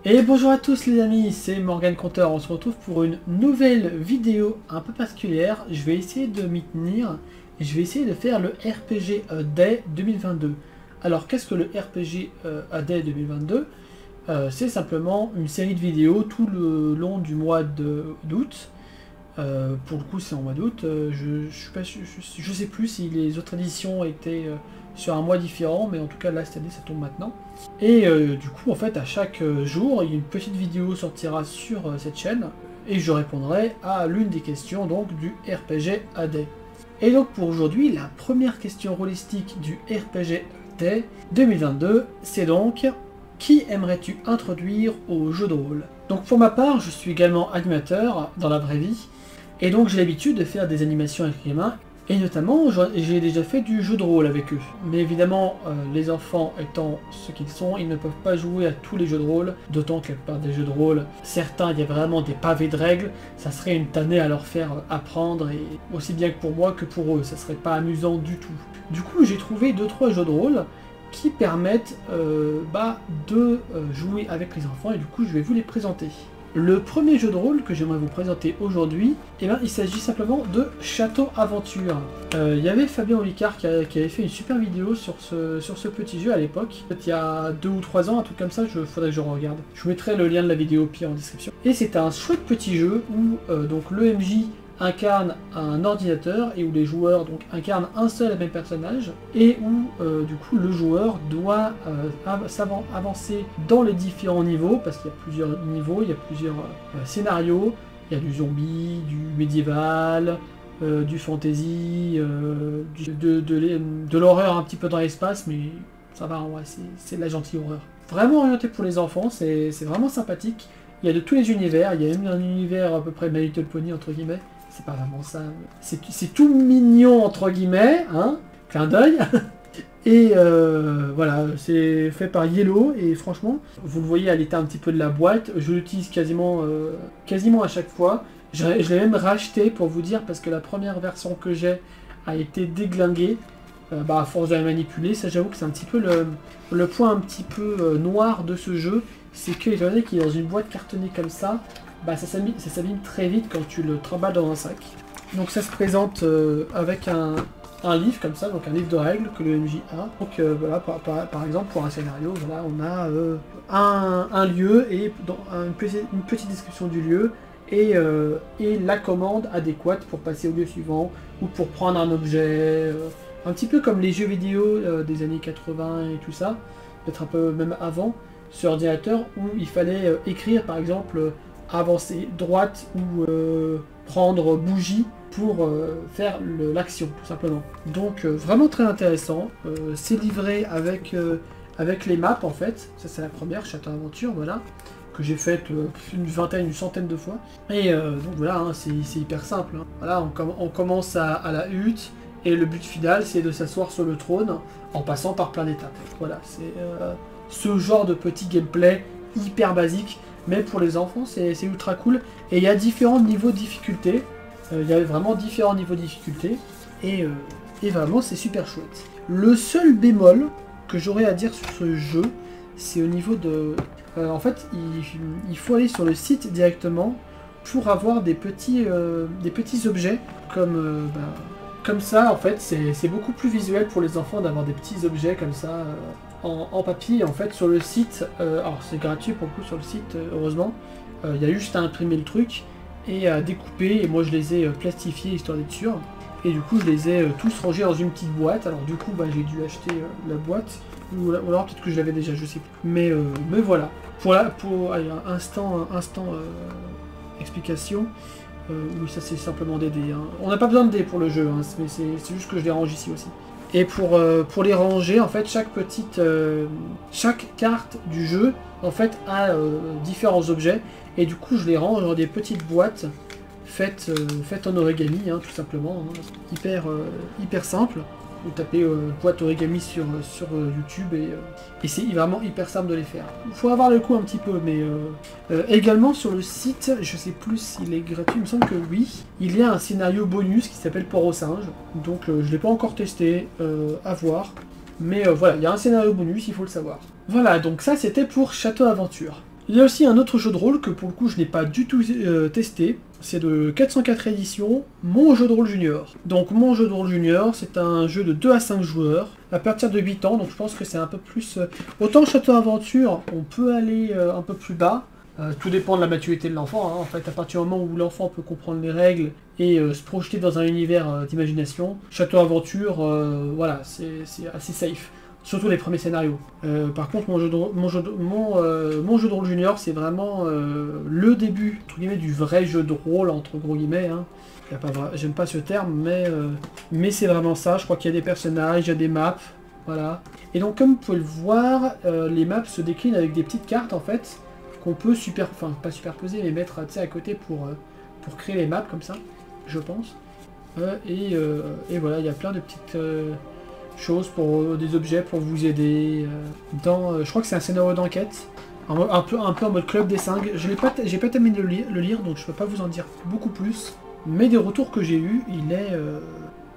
Et bonjour à tous les amis, c'est Morgan Conteur. On se retrouve pour une nouvelle vidéo un peu particulière. Je vais essayer de m'y tenir et je vais essayer de faire le RPG Day 2022. Alors qu'est-ce que le RPG Day 2022? C'est simplement une série de vidéos tout le long du mois d'août. Pour le coup c'est en mois d'août. Je sais plus si les autres éditions étaient sur un mois différent, mais en tout cas là cette année ça tombe maintenant. Et du coup en fait à chaque jour une petite vidéo sortira sur cette chaîne et je répondrai à l'une des questions donc du RPG Day. Et donc pour aujourd'hui la première question holistique du RPG Day 2022 c'est donc: qui aimerais-tu introduire au jeu de rôle? Donc pour ma part je suis également animateur dans la vraie vie et donc j'ai l'habitude de faire des animations avec les mains. Et notamment, j'ai déjà fait du jeu de rôle avec eux. Mais évidemment, les enfants étant ce qu'ils sont, ils ne peuvent pas jouer à tous les jeux de rôle. D'autant que la plupart des jeux de rôle, certains, il y a vraiment des pavés de règles. Ça serait une tannée à leur faire apprendre, et aussi bien que pour moi que pour eux. Ça serait pas amusant du tout. Du coup, j'ai trouvé 2-3 jeux de rôle qui permettent de jouer avec les enfants. Et du coup, je vais vous les présenter. Le premier jeu de rôle que j'aimerais vous présenter aujourd'hui, il s'agit simplement de Château Aventure. Il y avait Fabien Olicard qui avait fait une super vidéo sur ce petit jeu à l'époque. Il y a 2 ou 3 ans, un truc comme ça, faudrait que je regarde. Je vous mettrai le lien de la vidéo au pire en description. Et c'est un chouette petit jeu où donc le MJ incarne un ordinateur et où les joueurs donc incarnent un seul et même personnage et où du coup le joueur doit avancer dans les différents niveaux, parce qu'il y a plusieurs niveaux, il y a plusieurs scénarios, il y a du zombie, du médiéval, du fantasy, de l'horreur un petit peu dans l'espace, mais ça va, ouais, c'est de la gentille horreur. Vraiment orienté pour les enfants, c'est vraiment sympathique. Il y a de tous les univers, il y a même un univers à peu près My Little Pony entre guillemets. C'est pas vraiment ça, c'est tout mignon entre guillemets, hein, clin d'œil. Et voilà, c'est fait par Yellow et franchement, vous le voyez à l'état un petit peu de la boîte, je l'utilise quasiment à chaque fois. Je l'ai même racheté pour vous dire, parce que la première version que j'ai a été déglinguée. À force de la manipuler, ça j'avoue que c'est un petit peu le point un petit peu noir de ce jeu, c'est que étant donné qu'il est dans une boîte cartonnée comme ça, ça s'abîme très vite quand tu le trimbales dans un sac. Donc ça se présente avec un livre comme ça, donc un livre de règles que le MJ a. Donc voilà, par exemple pour un scénario, voilà, on a un lieu et une petite description du lieu et la commande adéquate pour passer au lieu suivant ou pour prendre un objet. Un petit peu comme les jeux vidéo des années 80 et tout ça, peut-être un peu même avant, sur ordinateur, où il fallait écrire par exemple avancer droite ou prendre bougie pour faire l'action tout simplement. Donc vraiment très intéressant, c'est livré avec les maps en fait, ça c'est la première, Château Aventure, voilà, que j'ai faite une centaine de fois. Et donc voilà, hein, c'est hyper simple, hein. Voilà, on commence à la hutte. Et le but final, c'est de s'asseoir sur le trône en passant par plein d'étapes. Voilà, c'est ce genre de petit gameplay hyper basique, mais pour les enfants, c'est ultra cool. Et il y a différents niveaux de difficulté. Il y a vraiment différents niveaux de difficulté. Et vraiment, c'est super chouette. Le seul bémol que j'aurais à dire sur ce jeu, c'est au niveau de... en fait, il faut aller sur le site directement pour avoir des petits objets comme ça, en fait, c'est beaucoup plus visuel pour les enfants d'avoir des petits objets comme ça en papier. En fait, sur le site, alors c'est gratuit pour le coup sur le site, heureusement. Il y a juste à imprimer le truc et à découper. Et moi, je les ai plastifiés histoire d'être sûr. Et du coup, je les ai tous rangés dans une petite boîte. Alors du coup, j'ai dû acheter la boîte. Ou alors peut-être que je l'avais déjà, je sais plus. Mais voilà. Allez, instant explication. Oui, ça c'est simplement des dés, hein. On n'a pas besoin de dés pour le jeu, hein, mais c'est juste que je les range ici aussi. Et pour les ranger, en fait, chaque carte du jeu, en fait, a différents objets. Et du coup, je les range dans des petites boîtes faites en origami, hein, tout simplement. Hein. Hyper simple. Vous tapez boîte origami sur YouTube et c'est vraiment hyper simple de les faire. Il faut avoir le coup un petit peu, mais également sur le site, je sais plus s'il est gratuit, il me semble que oui, il y a un scénario bonus qui s'appelle Port aux singes, donc je ne l'ai pas encore testé, à voir, mais voilà, il y a un scénario bonus, il faut le savoir. Voilà, donc ça c'était pour Château Aventure. Il y a aussi un autre jeu de rôle que pour le coup je n'ai pas du tout testé. C'est de 404 éditions, Mon Jeu de Rôle Junior. Donc Mon Jeu de Rôle Junior, c'est un jeu de 2 à 5 joueurs, à partir de 8 ans, donc je pense que c'est un peu plus... Autant Château Aventure, on peut aller un peu plus bas, tout dépend de la maturité de l'enfant, hein. En fait, à partir du moment où l'enfant peut comprendre les règles et se projeter dans un univers d'imagination, Château Aventure, voilà, c'est assez safe. Surtout les premiers scénarios. Par contre, mon jeu de rôle junior, c'est vraiment le début, entre guillemets, du vrai jeu de rôle, entre gros guillemets. Hein. J'aime pas ce terme, mais c'est vraiment ça. Je crois qu'il y a des personnages, il y a des maps, voilà. Et donc, comme vous pouvez le voir, les maps se déclinent avec des petites cartes, en fait, qu'on peut pas superposer, mais mettre à côté pour créer les maps, comme ça, je pense. Et voilà, il y a plein de petites... choses pour des objets pour vous aider je crois que c'est un scénario d'enquête un peu en mode club des 5. J'ai pas terminé de le lire, donc je peux pas vous en dire beaucoup plus, mais des retours que j'ai eu,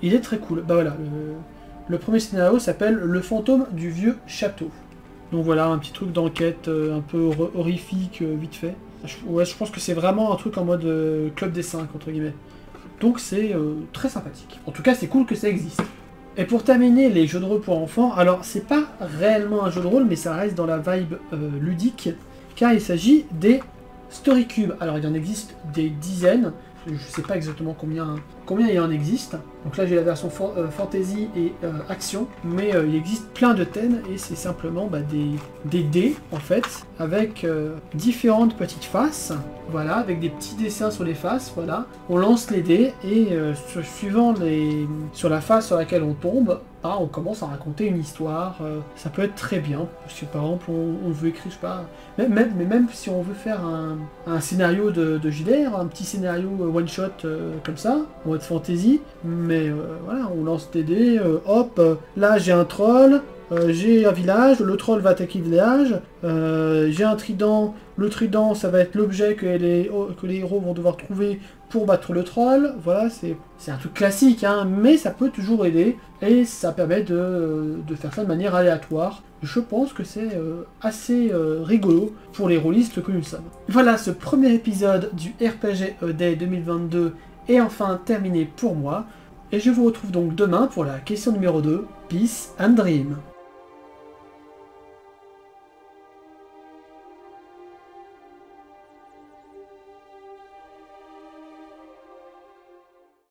il est très cool. Bah voilà, le premier scénario s'appelle Le fantôme du vieux château. Donc voilà, un petit truc d'enquête un peu horrifique vite fait. Je pense que c'est vraiment un truc en mode club des 5 entre guillemets, donc c'est très sympathique. En tout cas, c'est cool que ça existe. Et pour terminer les jeux de rôle pour enfants, alors c'est pas réellement un jeu de rôle, mais ça reste dans la vibe ludique, car il s'agit des Story Cubes. Alors il y en existe des dizaines, je sais pas exactement combien il en existe. Donc là j'ai la version fantasy et action, mais il existe plein de thèmes et c'est simplement des dés en fait, avec différentes petites faces, voilà, avec des petits dessins sur les faces, voilà. On lance les dés et suivant sur la face sur laquelle on tombe, on commence à raconter une histoire. Ça peut être très bien, parce que par exemple on veut écrire, je sais pas, mais même si on veut faire un scénario de JDR, un petit scénario one shot comme ça, en mode fantasy, mais voilà, on lance des dés, hop, là j'ai un troll, j'ai un village, le troll va attaquer le village, j'ai un trident, le trident ça va être l'objet que les héros vont devoir trouver pour battre le troll. Voilà, c'est un truc classique, hein, mais ça peut toujours aider, et ça permet de faire ça de manière aléatoire. Je pense que c'est assez rigolo pour les rôlistes que nous sommes. Voilà, ce premier épisode du RPG Day 2022 est enfin terminé pour moi, et je vous retrouve donc demain pour la question numéro 2, Peace and Dream.